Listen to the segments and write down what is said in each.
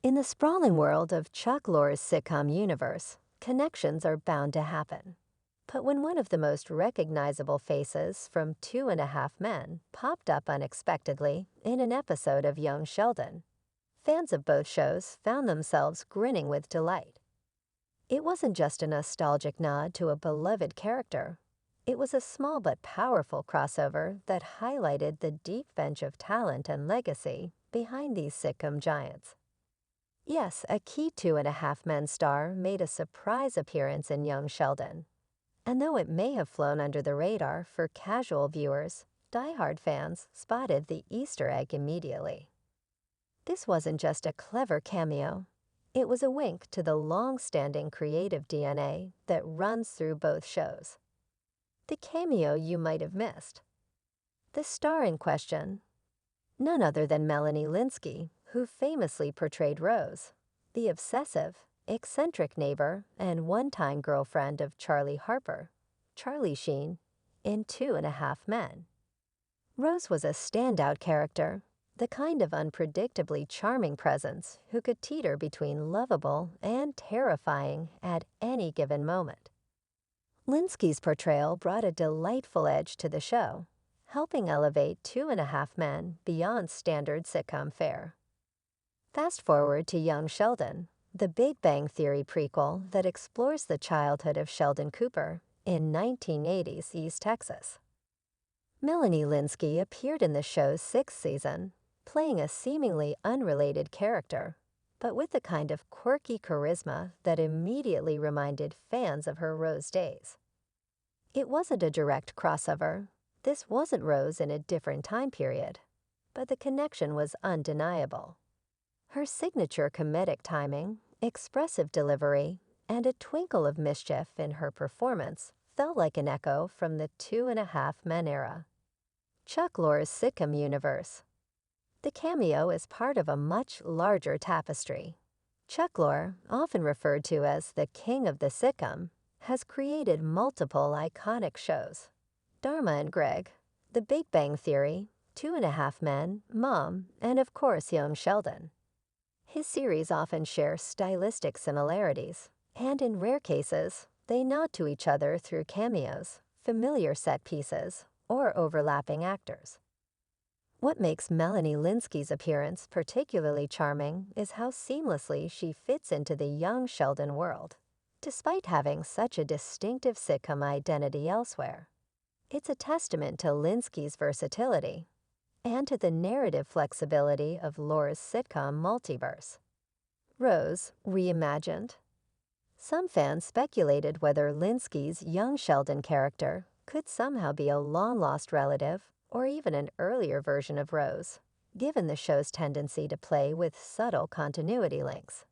In the sprawling world of Chuck Lorre's sitcom universe, connections are bound to happen. But when one of the most recognizable faces from Two and a Half Men popped up unexpectedly in an episode of Young Sheldon, fans of both shows found themselves grinning with delight. It wasn't just a nostalgic nod to a beloved character. It was a small but powerful crossover that highlighted the deep bench of talent and legacy behind these sitcom giants. Yes, a key Two and a Half Men star made a surprise appearance in Young Sheldon. And though it may have flown under the radar for casual viewers, diehard fans spotted the Easter egg immediately. This wasn't just a clever cameo. It was a wink to the long-standing creative DNA that runs through both shows. The cameo you might have missed. The star in question, none other than Melanie Lynskey, who famously portrayed Rose, the obsessive, eccentric neighbor and one-time girlfriend of Charlie Harper, Charlie Sheen, in Two and a Half Men. Rose was a standout character, the kind of unpredictably charming presence who could teeter between lovable and terrifying at any given moment. Lynskey's portrayal brought a delightful edge to the show, helping elevate Two and a Half Men beyond standard sitcom fare. Fast forward to Young Sheldon, the Big Bang Theory prequel that explores the childhood of Sheldon Cooper in 1980s East Texas. Melanie Lynskey appeared in the show's sixth season, playing a seemingly unrelated character, but with the kind of quirky charisma that immediately reminded fans of her Rose days. It wasn't a direct crossover. This wasn't Rose in a different time period, but the connection was undeniable. Her signature comedic timing, expressive delivery, and a twinkle of mischief in her performance felt like an echo from the Two and a Half Men era. Chuck Lorre's sitcom universe. The cameo is part of a much larger tapestry. Chuck Lorre, often referred to as the king of the sitcom, has created multiple iconic shows. Dharma and Greg, The Big Bang Theory, Two and a Half Men, Mom, and of course Young Sheldon. His series often share stylistic similarities, and in rare cases, they nod to each other through cameos, familiar set pieces, or overlapping actors. What makes Melanie Lynskey's appearance particularly charming is how seamlessly she fits into the Young Sheldon world, despite having such a distinctive sitcom identity elsewhere. It's a testament to Lynskey's versatility and to the narrative flexibility of Lorre's sitcom multiverse. Rose, reimagined. Some fans speculated whether Lynskey's Young Sheldon character could somehow be a long-lost relative or even an earlier version of Rose, given the show's tendency to play with subtle continuity links.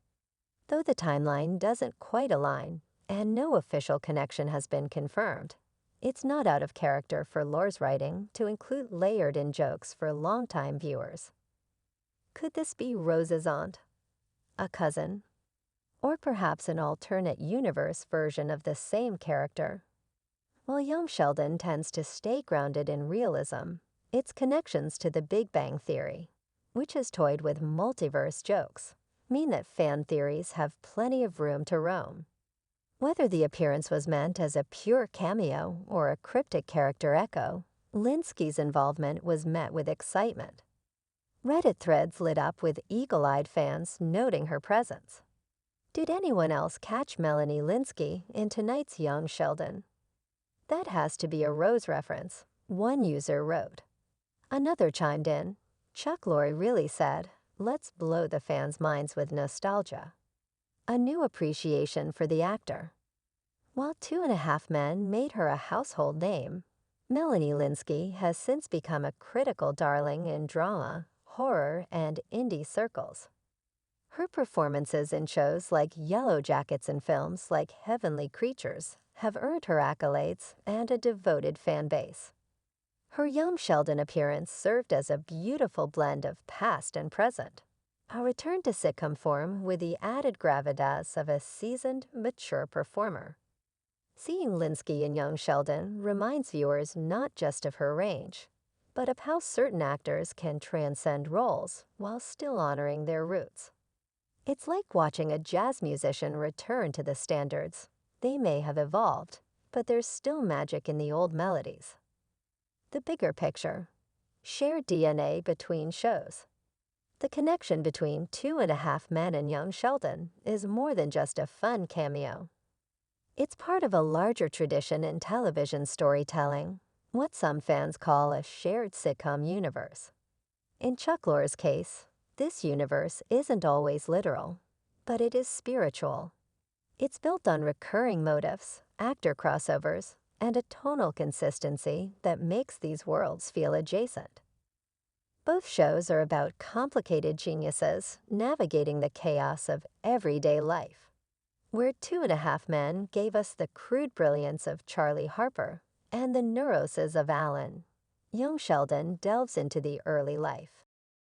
Though the timeline doesn't quite align, and no official connection has been confirmed, it's not out of character for Lorre's writing to include layered-in jokes for longtime viewers. Could this be Rose's aunt, a cousin, or perhaps an alternate universe version of the same character? While Young Sheldon tends to stay grounded in realism, its connections to the Big Bang Theory, which has toyed with multiverse jokes, mean that fan theories have plenty of room to roam. Whether the appearance was meant as a pure cameo or a cryptic character echo, Lynskey's involvement was met with excitement. Reddit threads lit up with eagle-eyed fans noting her presence. Did anyone else catch Melanie Lynskey in tonight's Young Sheldon? That has to be a Rose reference, one user wrote. Another chimed in, Chuck Lorre really said, let's blow the fans' minds with nostalgia. A new appreciation for the actor. While Two and a Half Men made her a household name, Melanie Lynskey has since become a critical darling in drama, horror, and indie circles. Her performances in shows like Yellow Jackets and films like Heavenly Creatures have earned her accolades and a devoted fan base. Her Young Sheldon appearance served as a beautiful blend of past and present, a return to sitcom form with the added gravitas of a seasoned, mature performer. Seeing Lynskey in Young Sheldon reminds viewers not just of her range, but of how certain actors can transcend roles while still honoring their roots. It's like watching a jazz musician return to the standards. They may have evolved, but there's still magic in the old melodies. The bigger picture: shared DNA between shows. The connection between 2.5 Men and young Sheldon is more than just a fun cameo. It's part of a larger tradition in television storytelling, what some fans call a shared sitcom universe. In Chuck Lorre's case, this universe isn't always literal, but it is spiritual. It's built on recurring motifs, actor crossovers, and a tonal consistency that makes these worlds feel adjacent. Both shows are about complicated geniuses navigating the chaos of everyday life. Where 2.5 Men gave us the crude brilliance of Charlie Harper and the neuroses of Alan, young Sheldon delves into the early life,